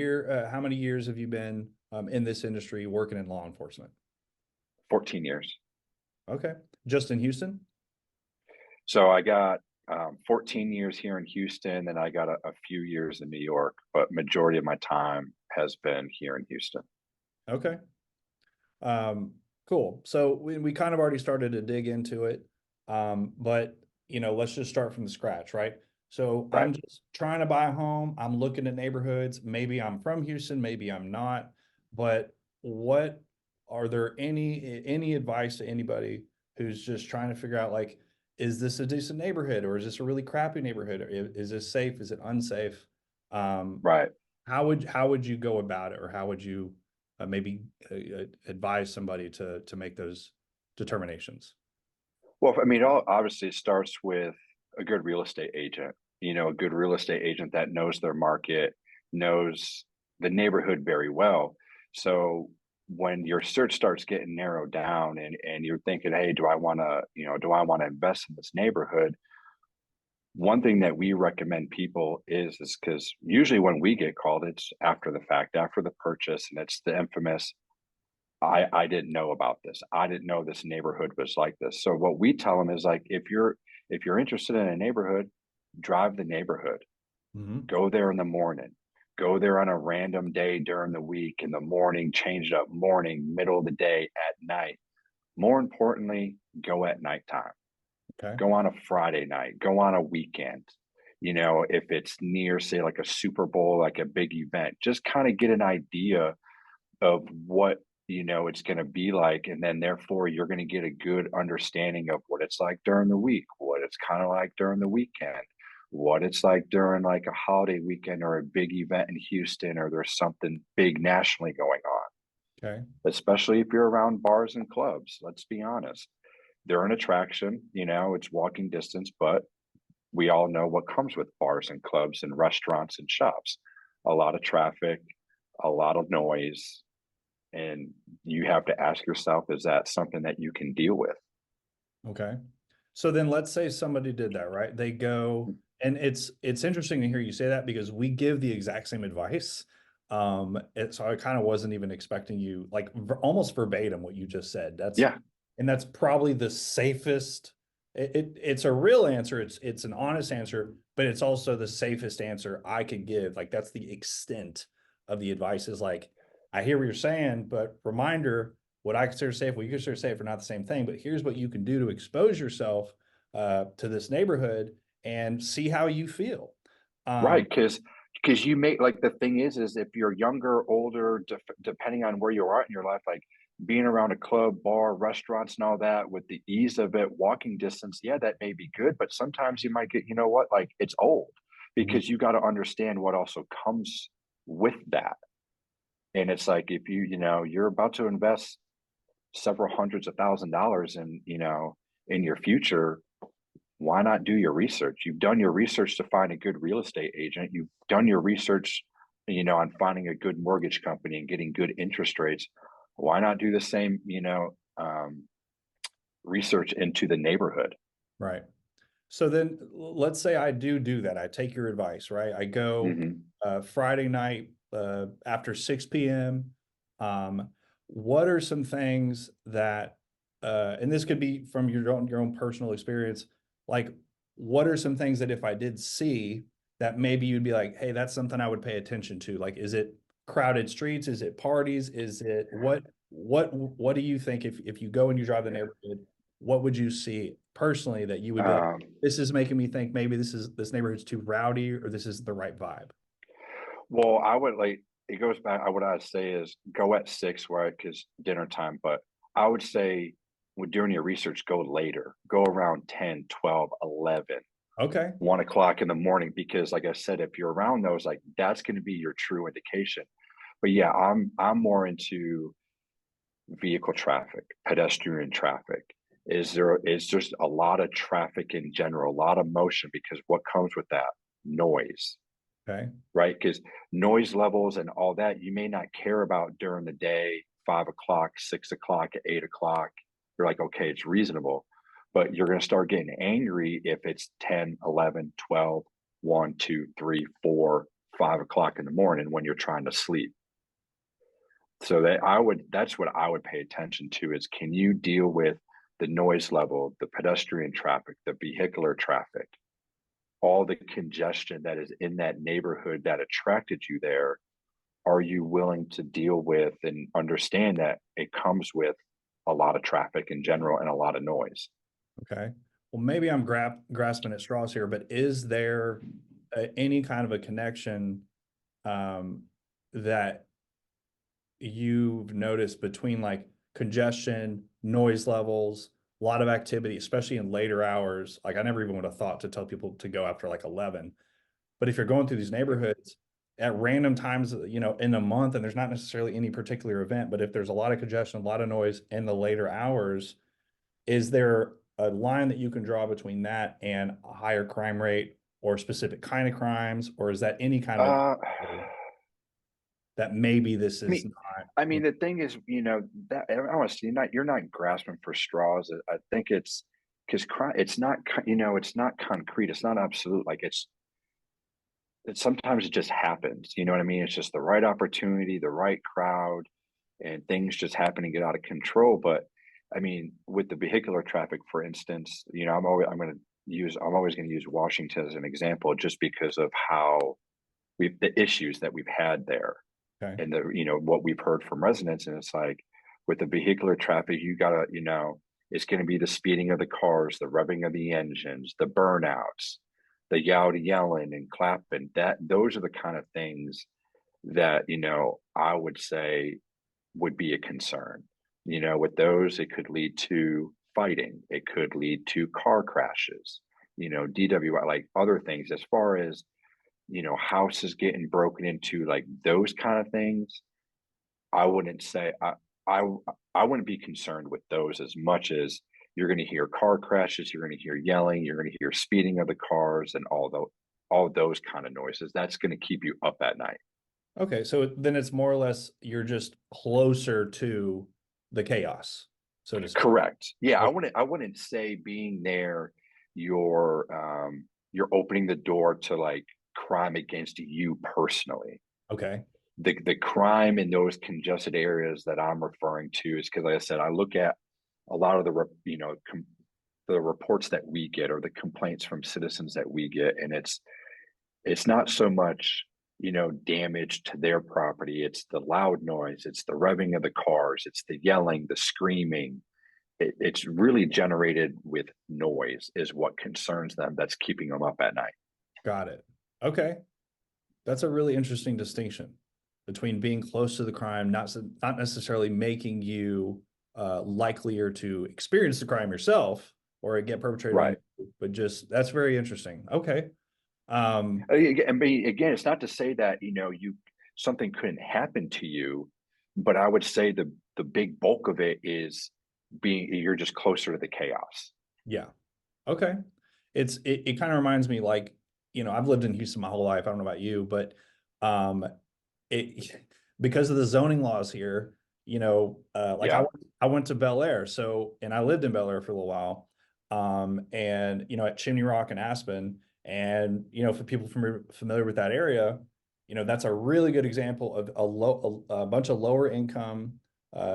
How many years have you been in this industry working in law enforcement? 14 years. Okay. Just in Houston? So I got 14 years here in Houston, and I got a few years in New York, but majority of my time has been here in Houston. Okay. Um, cool. So we kind of already started to dig into it. But let's just start from the scratch, right? So Right. I'm just trying to buy a home. I'm looking at neighborhoods. Maybe I'm from Houston, maybe I'm not. But what are there any advice to anybody who's just trying to figure out, like, is this a decent neighborhood or is this a really crappy neighborhood? Or is this safe? Is it unsafe? Um, Right. how would you go about it, or how would you maybe advise somebody to make those determinations? Well, I mean, obviously it starts with a good real estate agent, a good real estate agent that knows their market, knows the neighborhood very well. So when your search starts getting narrowed down and you're thinking, hey, do I want to invest in this neighborhood? One thing that we recommend people is because usually when we get called, it's after the fact, after the purchase, and it's the infamous, I didn't know about this. I didn't know this neighborhood was like this. So what we tell them is, like, if you're interested in a neighborhood, drive the neighborhood. Hmm. Go there in the morning. Go there on a random day during the week, in the morning, change it up morning, middle of the day, at night. More importantly, go at nighttime. Okay. Go on a Friday night, go on a weekend. If it's near, say, like a Super Bowl, like a big event, just kind of get an idea of what it's going to be like, and then therefore you're going to get a good understanding of what it's like during the week, what it's kind of like during the weekend, what it's like during like a holiday weekend or a big event in Houston, or there's something big nationally going on. Okay. Especially if you're around bars and clubs, let's be honest, they're an attraction, it's walking distance, but we all know what comes with bars and clubs and restaurants and shops: a lot of traffic, a lot of noise, and you have to ask yourself, is that something that you can deal with? Okay. So then let's say somebody did that, right? They go, and it's interesting to hear you say that because we give the exact same advice. So I kind of wasn't even expecting you, like, almost verbatim what you just said. Yeah. And that's probably the safest. It's a real answer. It's an honest answer, but it's also the safest answer I could give. Like, that's the extent of the advice. Is like, I hear what you're saying, but reminder, what I consider safe, what you consider safe are not the same thing. But here's what you can do to expose yourself to this neighborhood and see how you feel. Right. Um, Because you make, like, the thing is if you're younger, older, depending on where you are in your life, like being around a club, bar, restaurants, and all that, with the ease of it, walking distance, yeah, that may be good. But sometimes you might get, like, it's old, mhm. because you got to understand what also comes with that. And it's like, if you're about to invest several hundreds of $1,000s in your future, why not do your research? You've done your research to find a good real estate agent. You've done your research, on finding a good mortgage company and getting good interest rates. Why not do the same, research into the neighborhood? Right. So then let's say I do that. I take your advice, right? I go Hmm. Friday night after 6 p.m. Um, what are some things that, and this could be from your own personal experience, like, what are some things that if I did see that maybe you'd be like, hey, that's something I would pay attention to? Like, is it crowded streets? Is it parties? Is it what do you think if you go and you drive the neighborhood, what would you see personally that you would be like, Um, this is making me think maybe this neighborhood's too rowdy or this is the right vibe? well, I would, like, it goes back. What I'd say is go at 6, right? Because dinner time. But I would say, when doing your research, go later, go around 10, 12, 11. Okay. 1 o'clock in the morning, because, like I said, if you're around those, like, that's going to be your true indication. But yeah, I'm more into vehicle traffic, pedestrian traffic. Is just a lot of traffic in general, a lot of motion, because what comes with that? Noise, Okay. right? Because noise levels and all that, you may not care about during the day, 5 o'clock, 6 o'clock, 8 o'clock. You're like, okay, it's reasonable. But you're going to start getting angry if it's 10, 11, 12, 1, 2, 3, 4, 5 o'clock in the morning when you're trying to sleep. So that's what I would pay attention to is, can you deal with the noise level, the pedestrian traffic, the vehicular traffic, all the congestion that is in that neighborhood that attracted you there? Are you willing to deal with and understand that it comes with a lot of traffic in general and a lot of noise? Okay. Well, maybe I'm grasping at straws here, but is there any kind of a connection that you've noticed between like congestion, noise levels, a lot of activity, especially in later hours? Like I never even would have thought to tell people to go after like 11. But if you're going through these neighborhoods at random times, in a month, and there's not necessarily any particular event, but if there's a lot of congestion, a lot of noise in the later hours, is there a line that you can draw between that and a higher crime rate or specific kind of crimes, or is that any kind of Uh, that maybe this I is mean, not? the thing is, that honestly, you're not grasping for straws. I think it's because crime, it's not, it's not concrete. It's not absolute. Like sometimes it just happens. You know what I mean? It's just the right opportunity, the right crowd, and things just happen to get out of control. But I mean, with the vehicular traffic, for instance, I'm always going to use Washington as an example, just because of how the issues that we've had there, Okay. and what we've heard from residents. And it's like, with the vehicular traffic, you gotta, it's going to be the speeding of the cars, the revving of the engines, the burnouts, the yelling and clapping. Those are the kind of things that I would say would be a concern. With those, it could lead to fighting, it could lead to car crashes, DWI, like other things. As far as houses getting broken into, like those kind of things, I wouldn't say I I wouldn't be concerned with those as much as you're going to hear car crashes, you're going to hear yelling, you're going to hear speeding of the cars, and all those kind of noises. That's going to keep you up at night. Okay, so then it's more or less you're just closer to the chaos, so to speak. Correct. Yeah, I Oh, wouldn't say being there, you're opening the door to like crime against you personally. okay. The crime in those congested areas that I'm referring to is because, like I said, I look at a lot of the reports that we get, or the complaints from citizens that we get, and it's not so much damage to their property. It's the loud noise, it's the revving of the cars, it's the yelling, the screaming. It's really generated with noise is what concerns them, that's keeping them up at night. Got it. Okay. That's a really interesting distinction between being close to the crime, not necessarily making you likelier to experience the crime yourself or get perpetrated on Right. you, but just that's very interesting. Okay. Um, Again, it's not to say that you something couldn't happen to you, but I would say the big bulk of it is being you're just closer to the chaos. yeah. Okay. It kind of reminds me like, I've lived in Houston my whole life. I don't know about you, but um it because of the zoning laws here, like Yeah. I went to Bel Air, and I lived in Bel Air for a little while. And at Chimney Rock and Aspen, and for people familiar with that area, that's a really good example of a bunch of lower income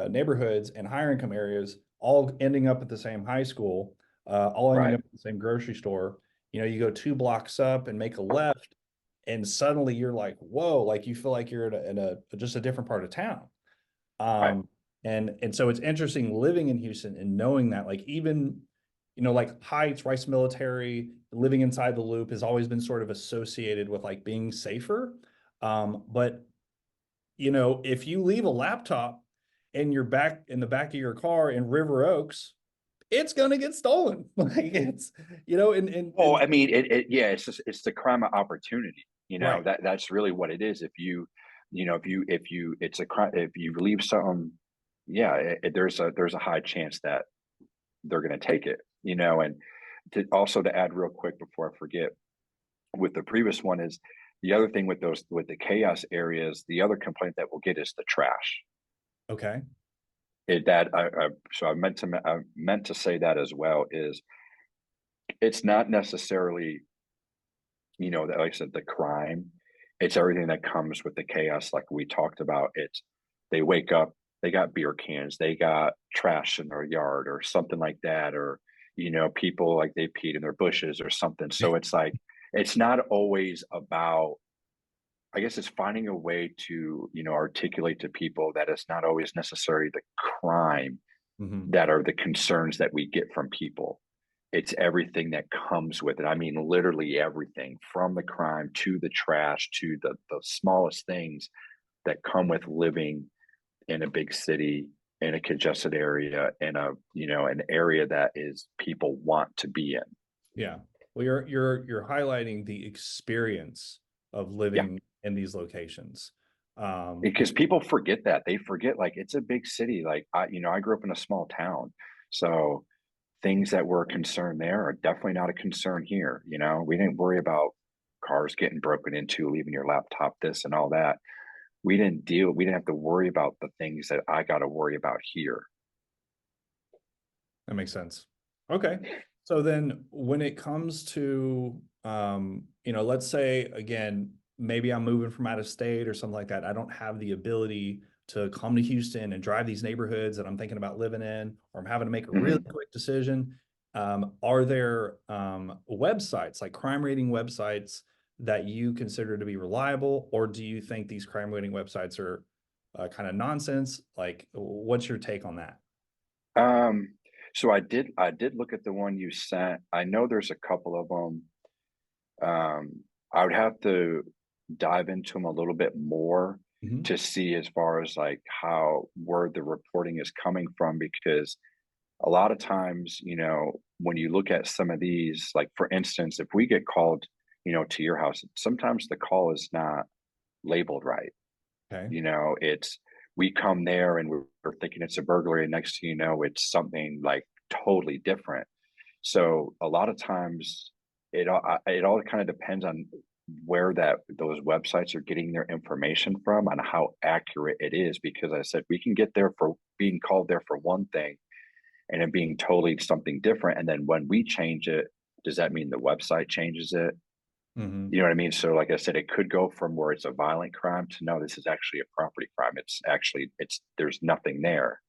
neighborhoods and higher income areas all ending up at the same high school, all ending Right. up at the same grocery store. You go 2 blocks up and make a left, and suddenly you're like, whoa, like you feel like you're in a just a different part of town. Right. Um, and so it's interesting living in Houston and knowing that, like, even, like Heights, Rice Military, living inside the loop has always been sort of associated with like being safer. But if you leave a laptop in the back of your car in River Oaks, it's gonna get stolen. Like it's, Oh, and I mean, yeah, it's the crime of opportunity. right. That's really what it is. If it's a crime if you leave something, yeah, there's a high chance that they're going to take it. And to add real quick before I forget, with the previous one is the other thing with the chaos areas. The other complaint that we'll get is the trash. Okay. So I meant to say that as well. Is it's not necessarily that, like I said, the crime. it's everything that comes with the chaos, like we talked about. It's they wake up, they got beer cans, they got trash in their yard or something like that, or people like they peed in their bushes or something. So it's like it's not always about, I guess it's finding a way to, articulate to people that it's not always necessarily the crime Hmm. that are the concerns that we get from people. It's everything that comes with it. I mean, literally everything from the crime to the trash to the smallest things that come with living in a big city, in a congested area, in an area that is people want to be in. Yeah. Well, you're highlighting the experience of Yeah. living in these locations. Because people forget that. They forget like it's a big city. Like I grew up in a small town. So things that were a concern there are definitely not a concern here. We didn't worry about cars getting broken into, leaving your laptop, this and all that. We didn't have to worry about the things that I got to worry about here. That makes sense. Okay. So then when it comes to, let's say again, maybe I'm moving from out of state or something like that. I don't have the ability to come to Houston and drive these neighborhoods that I'm thinking about living in, or I'm having to make a really Hmm. quick decision. Are there websites, like crime rating websites, that you consider to be reliable, or do you think these crime rating websites are kind of nonsense? Like, what's your take on that? Um, so I did look at the one you sent. I know there's a couple of them. I would have to dive into them a little bit more Mhm. to see as far as like how where the reporting is coming from, because a lot of times, when you look at some of these, like for instance, if we get called, to your house, sometimes the call is not labeled right. Okay. It's we come there and we're thinking it's a burglary, and next thing you know, it's something like totally different. So a lot of times, it all kind of depends on where that those websites are getting their information from and how accurate it is. Because I said we can get there for being called there for one thing, and it being totally something different. And then when we change it, does that mean the website changes it? Hmm. You know what I mean? So like I said, it could go from where it's a violent crime to no, this is actually a property crime. It's there's nothing there.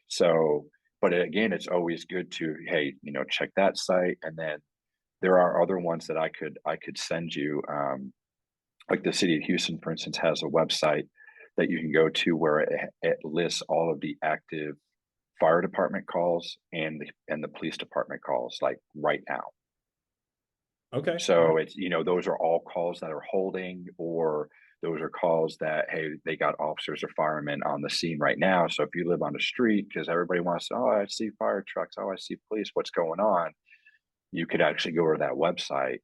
So, but again, it's always good to, hey, check that site. And then there are other ones that I could send you. Like the city of Houston, for instance, has a website that you can go to where it lists all of the active fire department calls and the police department calls like right now. Okay. All right. So it's, those are all calls that are holding, or those are calls that, hey, they got officers or firemen on the scene right now. So if you live on the street, because everybody wants to, oh, I see fire trucks, oh, I see police, what's going on? You could actually go to that website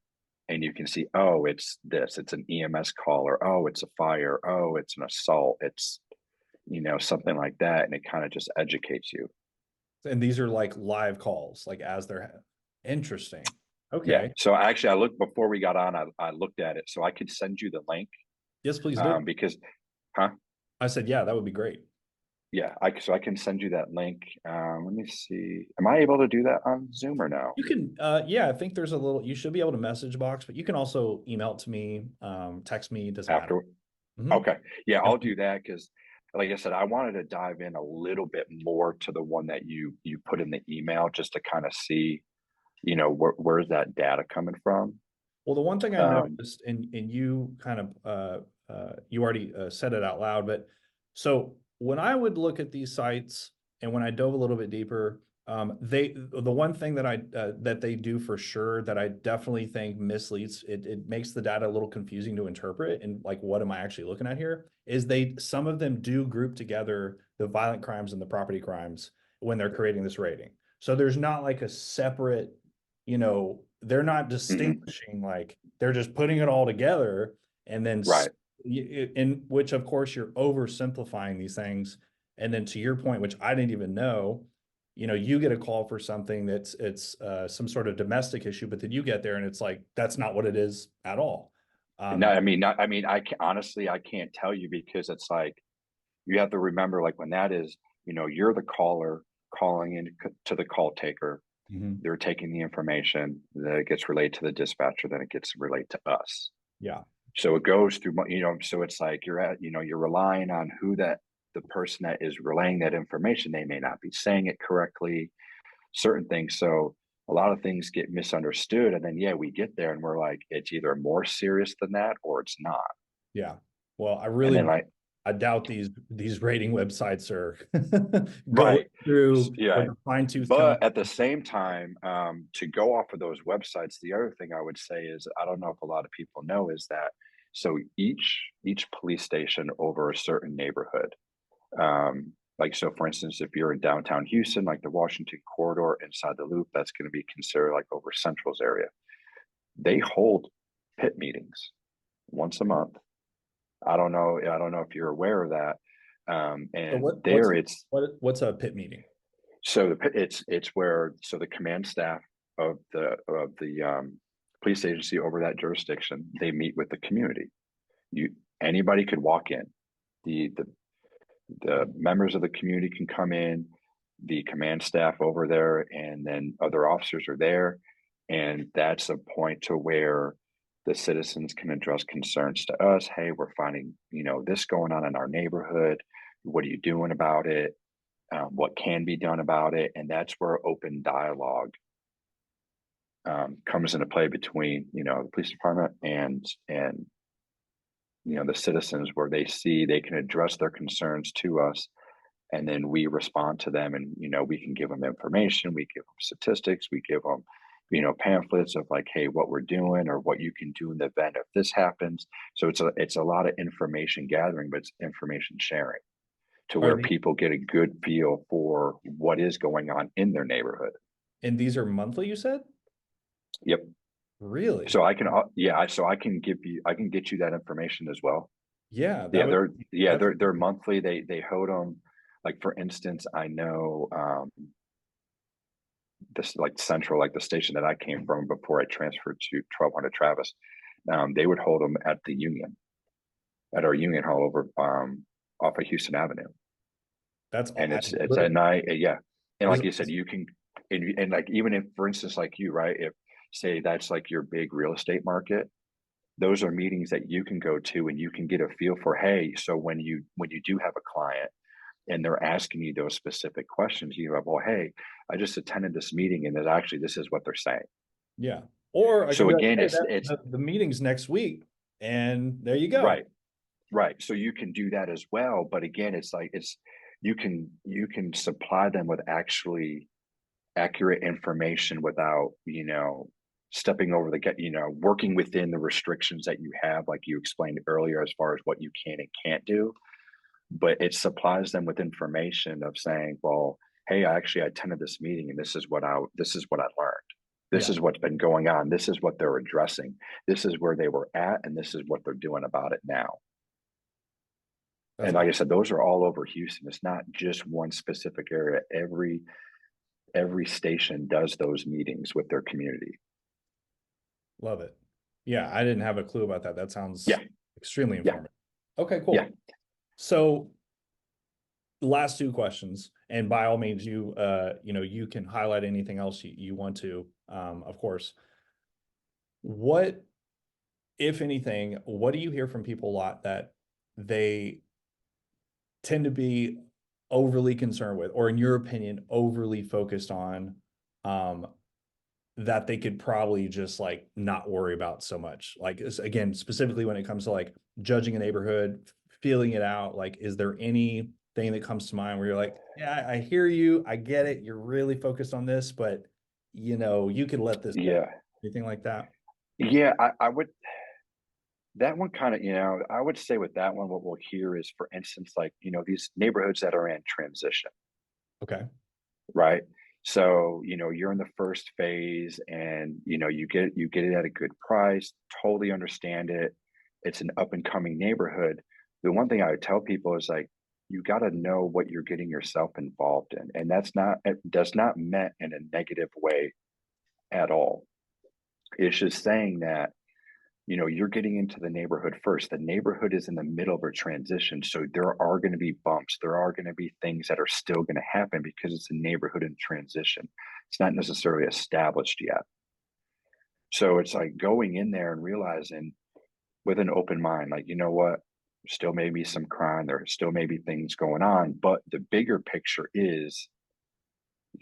and you can see, oh, it's this, it's an EMS call, or oh, it's a fire, oh, it's an assault, it's, something like that. And it kind of just educates you. And these are like live calls, like as they're interesting. Yeah. Okay. So actually, I looked before we got on, I looked at it. So I could send you the link, Yes, please do. because, huh? I said, yeah, that would be great. Yeah, so I can send you that link. Let me see. Am I able to do that on Zoom or no? You can, yeah, I think there's a little, you should be able to message box, but you can also email it to me, text me, doesn't matter. After? Hmm. Okay. Yeah, I'll do that because, like I said, I wanted to dive in a little bit more to the one that you put in the email just to kind of see, where's that data coming from. Well, the one thing I Um, noticed, and you kind of you already said it out loud, but so when I would look at these sites and when I dove a little bit deeper, the one thing that I that they do for sure that I definitely think misleads it makes the data a little confusing to interpret and like what am I actually looking at here is they some of them do group together the violent crimes and the property crimes when they're creating this rating. So there's not like a separate, they're not mhm. distinguishing, like they're just putting it all together and then Right. in which of course you're oversimplifying these things. And then to your point, which I didn't even know, you get a call for something that's it's some sort of domestic issue, but then you get there and it's like that's not what it is at all. No, Um, I mean, not, I mean, honestly, I can't tell you because it's like you have to remember, like when that is, you're the caller calling in to the call taker. mhm. They're taking the information, then it gets relayed to the dispatcher, then it gets relayed to us. Yeah. So it goes through, so it's like you're relying on the person that is relaying that information. They may not be saying it correctly, certain things. So a lot of things get misunderstood. And then, yeah, we get there and we're like, it's either more serious than that or it's not. Yeah. Well, And then like, I doubt these rating websites are going right. through Yeah. with a fine tooth comb. But at the same time, to go off of those websites, the other thing I would say is, I don't know if a lot of people know, is that so each police station over a certain neighborhood, like, so for instance, if you're in downtown Houston, like the Washington corridor inside the loop, that's going to be considered like over Central's area. They hold pit meetings once a month. I don't know if you're aware of that. So And there it's what's a pit meeting? so it's where, so the command staff of the police agency over that jurisdiction, they meet with the community. You Anybody could walk in. The members of the community can come in, the command staff over there, and then other officers are there. And that's a point to where the citizens can address concerns to us. Hey, we're finding, this going on in our neighborhood. What are you doing about it? What can be done about it? And that's where open dialogue comes into play between, the police department and the citizens, where they can address their concerns to us, and then we respond to them, and we can give them information, we give them statistics, we give them pamphlets of like, hey, what we're doing or what you can do in the event if this happens. So it's a lot of information gathering, but it's information sharing, to Are where the people get a good feel for what is going on in their neighborhood. and these are monthly, you said? Yep. Really? So I can so I can get you that information as well. Yeah, Yeah, that's they're monthly. They hold them. Like, for instance, I know this, like Central, like the station that I came from before I transferred to 1200 Travis. They would hold them at the Union, at our Union Hall over off of Houston Avenue, and I it's at literally night. Yeah, and this like you said, you can, and like, even if, for instance, like you, right, if say that's like your big real estate market, those are meetings that you can go to, and you can get a feel for, hey, so when you do have a client and they're asking you those specific questions, you have, well, hey, I just attended this meeting and this is what they're saying. yeah. Or I could So be like, again, hey, the meeting's next week, and there you go. right, right. So you can do that as well. But again, it's like, you can supply them with actually accurate information without, stepping over working within the restrictions that you have, like you explained earlier, as far as what you can and can't do. But it supplies them with information of saying, well, hey, I attended this meeting, and this is what I learned. This Yeah, is what's been going on. This is what they're addressing. This is where they were at, and this is what they're doing about it now. that's And like I awesome. said, those are all over Houston. It's not just one specific area. Every station does those meetings with their community. Love it. Yeah, I didn't have a clue about that. That Yeah, sounds extremely yeah, informative. Okay, yeah. cool. So last two questions, and by all means, you can highlight anything else you want to, of course. What, if anything, what do you hear from people a lot that they tend to be overly concerned with, or in your opinion, overly focused on, um, that they could probably just like not worry about so much? Like, again, specifically when it comes to like judging a neighborhood, feeling it out, like, is there anything that comes to mind where you're like, yeah, I hear you, I get it, you're really focused on this, but you could let this go? Yeah. Anything like that? Yeah, I would, that one kind of, I would say with that one, what we'll hear is, for instance, like, these neighborhoods that are in transition, Okay. right? So, you're in the first phase, and, you get it at a good price, totally understand it. It's an up and coming neighborhood. The one thing I would tell people is, like, you got to know what you're getting yourself involved in. And it does not meant in a negative way at all. It's just saying that, you're getting into the neighborhood first. The neighborhood is in the middle of a transition. So there are going to be bumps. There are going to be things that are still going to happen, because it's a neighborhood in transition. It's not necessarily established yet. So it's like going in there and realizing, with an open mind, like, you know what? Still may be some crime, there still may be things going on, but the bigger picture is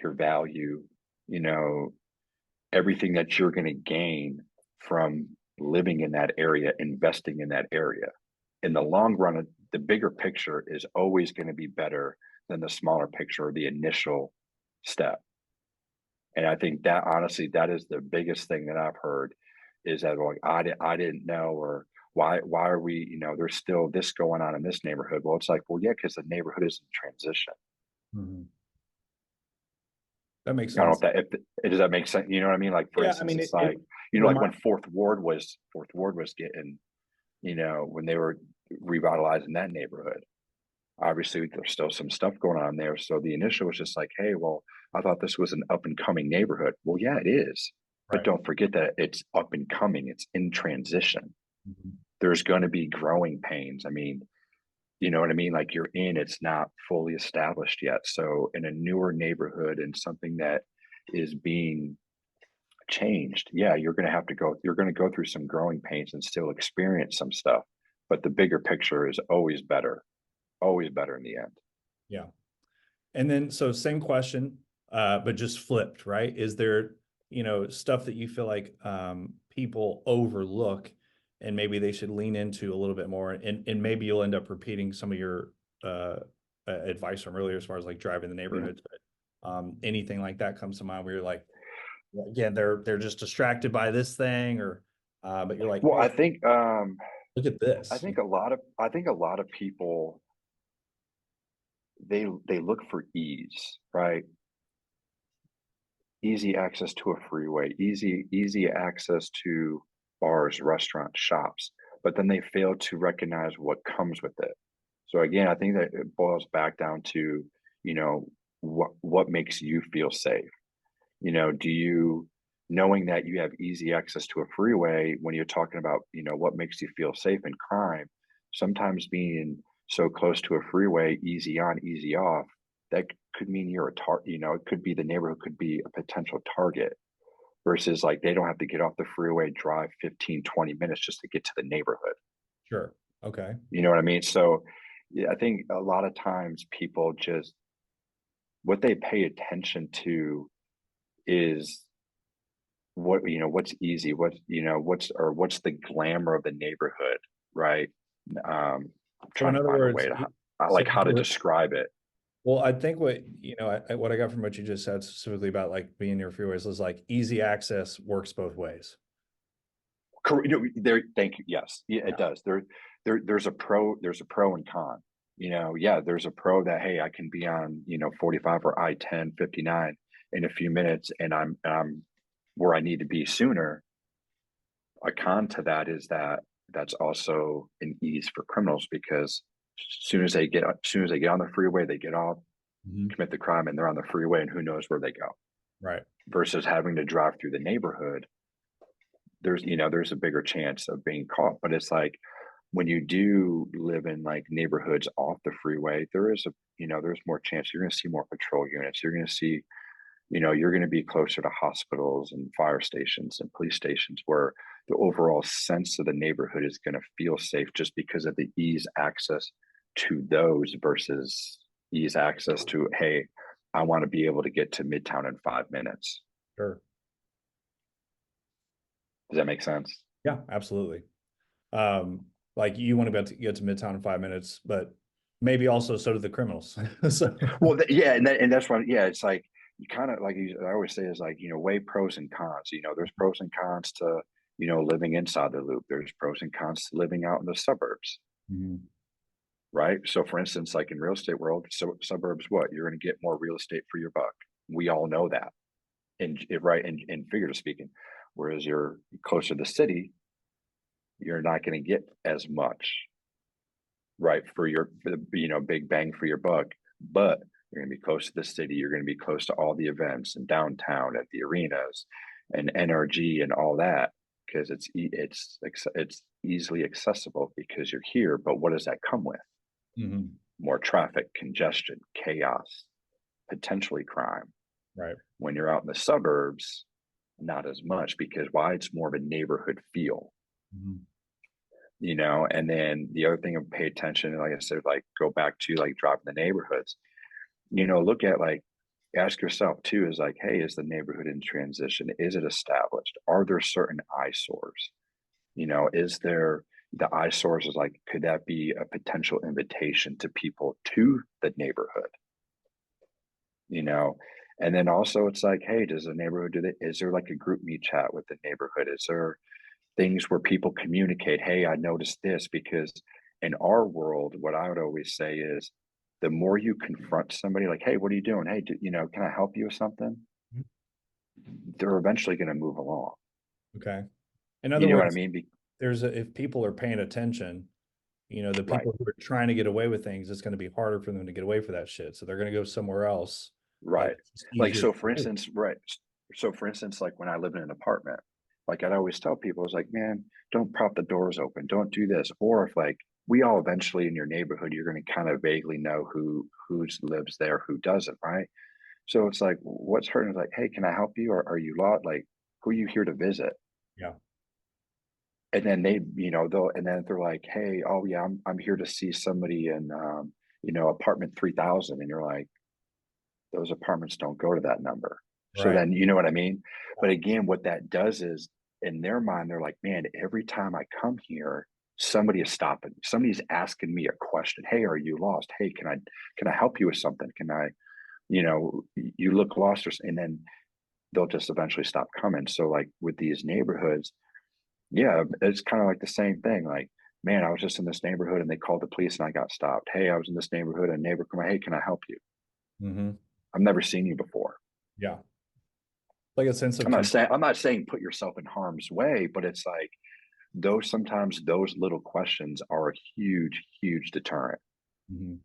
your value, you know, everything that you're going to gain from living in that area, investing in that area. In the long run, the bigger picture is always going to be better than the smaller picture or the initial step. And I think that honestly, that is the biggest thing that I've heard is that like I didn't know, or why are we, you know, there's still this going on in this neighborhood. Well, it's like, well, yeah, because the neighborhood is in transition. Mhm. That makes I don't know sense. if does that make sense? You know what I mean? Like for Yeah, I instance, mean, it's it like, you know, like remind when Fourth Ward was getting, you know, when they were revitalizing that neighborhood. Obviously, there's still some stuff going on there. So the initial was just like, hey, well, I thought this was an up and coming neighborhood. Well, yeah, it is. But right. don't forget that it's up and coming, it's in transition. Mhm. There's going to be growing pains. I mean, you know what I mean? Like it's not fully established yet. So in a newer neighborhood and something that is being changed, yeah, you're going to go through some growing pains and still experience some stuff. But the bigger picture is always better in the end. Yeah. And then, so same question, but just flipped, right? Is there, stuff that you feel like people overlook and maybe they should lean into a little bit more, and maybe you'll end up repeating some of your advice from earlier as far as like driving the Yeah. neighborhoods, but anything like that comes to mind where you're like, well, again, they're just distracted by this thing, or but you're like, Well, hey, look at I this. think a lot of people they look for ease, right? Easy access to a freeway, easy access to bars, restaurants, shops, but then they fail to recognize what comes with it. So again, I think that it boils back down to, you know, what makes you feel safe. You know, do you knowing that you have easy access to a freeway when you're talking about, you know, what makes you feel safe in crime, sometimes being so close to a freeway, easy on, easy off, that could mean you're a target, you know, it could be the neighborhood could be a potential target versus like they don't have to get off the freeway, drive 15, 20 minutes just to get to the neighborhood. Sure. Okay. You know what I mean? So yeah, I think a lot of times people just what they pay attention to is what you know what's easy what you know what's the glamour of the neighborhood, right? I'm So in trying to other find a words, way to so like how to describe it. well, I think what what I got from what you just said specifically about like being near freeways is like easy access works both ways. You know, there, thank you. Yes, yeah, it Yeah. does. There's a pro and con. You know, yeah, there's a pro that hey, I can be on 45 or I-10 59 in a few minutes, and I'm where I need to be sooner. A con to that is that that's also an ease for criminals because as soon as they get on the freeway, they get off, Mhm. commit the crime, and they're on the freeway, and who knows where they go. Right. Versus having to drive through the neighborhood, there's a bigger chance of being caught. But it's like when you do live in like neighborhoods off the freeway, there's more chance you're going to see more patrol units. You're going to see you're going to be closer to hospitals and fire stations and police stations where the overall sense of the neighborhood is going to feel safe just because of the ease access to those versus ease access to, hey, I want to be able to get to Midtown in 5 minutes. Sure. Does that make sense? Yeah, absolutely. Like you want to be able to get to Midtown in 5 minutes, but maybe also so do the criminals. So Well, yeah, and that's what, yeah, it's like you kind of like I always say is like weigh pros and cons. There's pros and cons to living inside the loop. There's pros and cons to living out in the suburbs. Mhm. Right? So for instance, like in real estate world, so suburbs, what? You're going to get more real estate for your buck. We all know that. Right, in figurative speaking. Whereas you're closer to the city, you're not going to get as much, right, for the big bang for your buck. But you're going to be close to the city. You're going to be close to all the events and downtown at the arenas and NRG and all that because it's easily accessible because you're here. But what does that come with? Mhm. More traffic, congestion, chaos, potentially crime. Right. When you're out in the suburbs, not as much because why? It's more of a neighborhood feel. Mhm. And then the other thing of pay attention, like I said, like go back to like driving the neighborhoods, look at like, ask yourself too, is like, hey, is the neighborhood in transition? Is it established? Are there certain eyesores? Is there the eyesores is like, could that be a potential invitation to people to the neighborhood? you know and then also it's like, hey, does the neighborhood is there like a group meet chat with the neighborhood? Is there things where people communicate, hey, I noticed this? Because in our world, what I would always say is, the more you confront somebody like, hey, what are you doing? Hey, can I help you with something? Mhm. They're eventually going to move along. Okay. In You other know what I words, mean? if people are paying attention, the Right. people who are trying to get away with things, it's going to be harder for them to get away for that shit. So they're going to go somewhere else. That Right. it's just Like, easier to so for get away instance, right. So for instance, like when I lived in an apartment, like I'd always tell people, it's like, man, don't prop the doors open, don't do this. Or if like we all eventually in your neighborhood, you're going to kind of vaguely know who lives there, who doesn't, right? So it's like, what's hurting is like, hey, can I help you? Or are you lost? Like, who are you here to visit? Yeah. And then they'll, and then they're like, hey, oh yeah, I'm here to see somebody in, apartment 3000. And you're like, those apartments don't go to that number. So Right. then, you know what I mean? Yeah. But again, what that does is, in their mind, they're like, man, every time I come here, somebody is stopping. Somebody's asking me a question. Hey, are you lost? Hey, can I help you with something? Can I, you look lost, and then they'll just eventually stop coming. So like with these neighborhoods, yeah, it's kind of like the same thing. Like, man, I was just in this neighborhood and they called the police and I got stopped. Hey, I was in this neighborhood and a neighbor come, hey, can I help you? Hmm. I've never seen you before. Yeah. Like a sense of I'm not saying put yourself in harm's way, but it's like sometimes those little questions are a huge, huge deterrent. Mhm.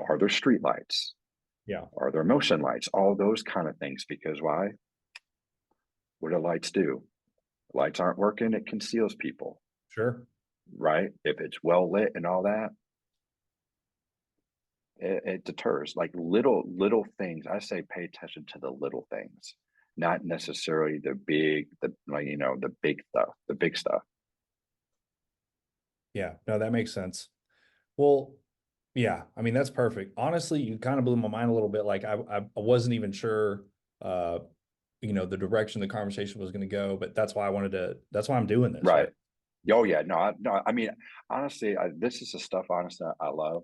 Are there street lights? Yeah. Are there motion lights? All those kind of things. Because why? What do lights do? Lights aren't working, it conceals people, Sure. right? If it's well lit and all that, it deters. Like little things. I say pay attention to the little things, not necessarily the big stuff, the big stuff. Yeah. No, that makes sense. Well, yeah, I mean, that's perfect. Honestly, you kind of blew my mind a little bit. Like I wasn't even sure, uh, the direction the conversation was going to go, but that's why I'm doing this. Right. Right. Oh yeah, no. I mean, honestly, this is the stuff. Honestly, I love.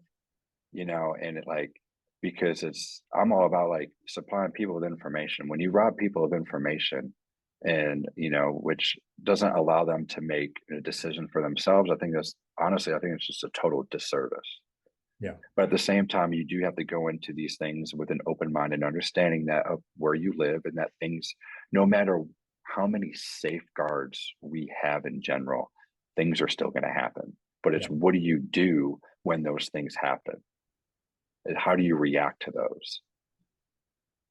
And it like, because I'm all about like supplying people with information. When you rob people of information, and which doesn't allow them to make a decision for themselves, I think it's just a total disservice. Yeah. But at the same time, you do have to go into these things with an open mind and understanding that of where you live, and that things, no matter how many safeguards we have in general, things are still going to happen. But it's, Yeah. what do you do when those things happen? And how do you react to those?